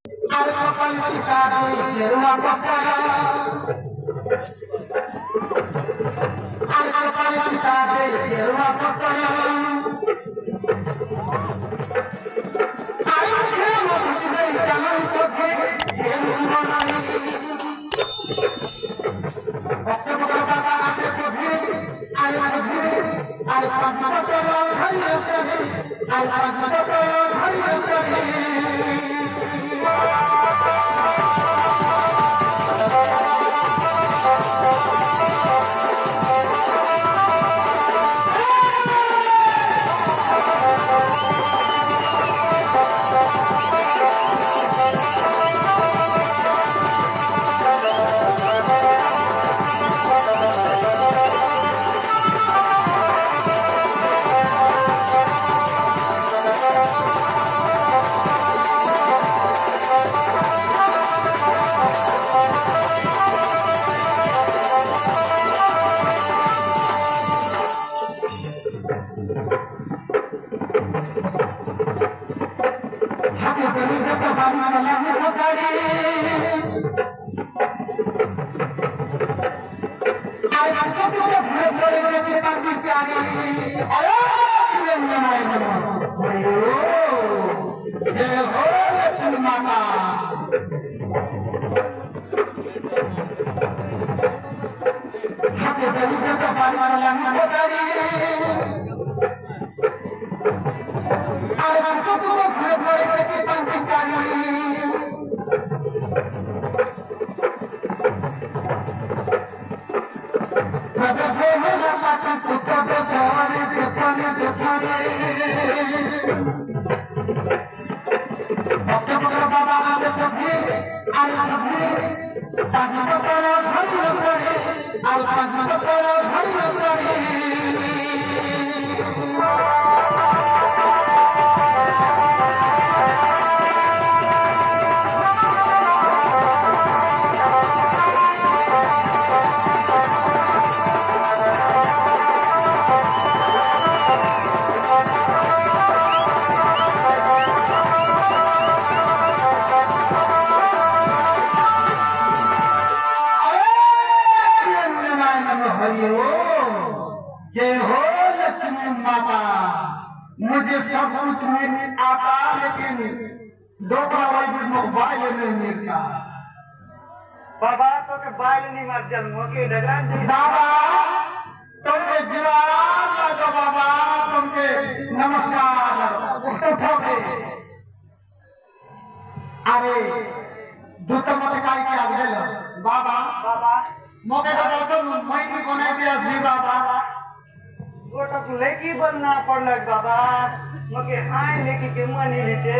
अरे कपल सितारे गेरुआ कपड़ा अरे कपल सितारे गेरुआ कपड़ा अरे खेलो बुझने चलो सोचे सेम बनाई बच्चे बड़ा बाबा आसे चोभी अरे पांच बटोरा हरी करे अरे पांच बटोरा हरी करे मुझे सब कुछ में आता लेकिन डोकरा वाली मोबाइल नहीं मिलता बाबा तो के बाइल नहीं मर जन्म के डगरान जी बाबा तुमके जवाब लगो बाबा तुमके नमस्कार उठोगे अरे दूत मत काय के आगे लो बाबा बाबा मोके तो ऐसा मैं भी कोने पे असली बाबा गोटक लेकी बनना पड़ल बाबा मके हाय लेकी के मनी लेते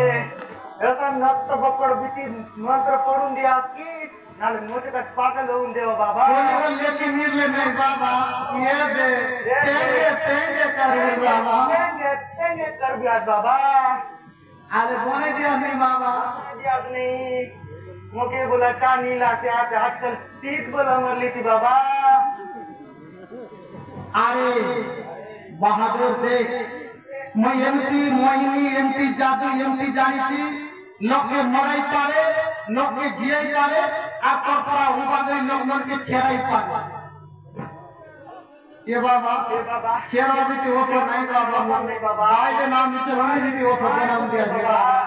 ऐसा नक्त बकड़ बीती मंत्र पढ़ून दियास की नाले मोटे का पागल होऊन देव बाबा कोने लेकी मिले नहीं बाबा ये दे तेंगे कर बाबा तेंगे कर बियाज बाबा अरे बोने दिया नहीं बाबा दियास नहीं मोके बोला चा नीला से आते आजकल सीत बोला मर ली थी बाबा अरे बहादुर देख मैं एमपी मोहिनी एमपी जादू एमपी जानी थी लोग के मराई पारे लोग के जियाई पारे और परपरा हुआ गई लोग मन के छेराई पारे ये बाबा छेरा भी तो हो नहीं बाबा नहीं बाबा भाई के नाम नीचे होने भी हो सब नाम दिया दे बाबा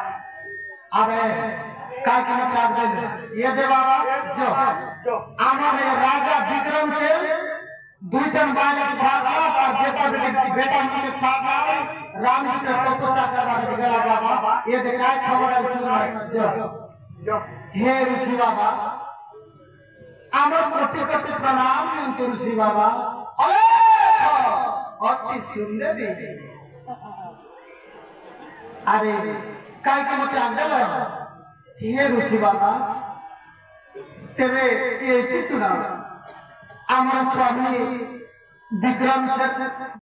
अबे काय के मत दे ये दे बाबा जो हमारे राजा विक्रम से दुईटन बालक छाता और बेटा के छाता राम जी के तपस्या करवा के गला बाबा ये देखा खबर है सुन जो हे ऋषि बाबा अमर कोटि कोटि प्रणाम अंत ऋषि बाबा अति सुंदर अरे काय के मत आगल हे ऋषि बाबा तेरे ये सुना আমার স্বামী বিক্রম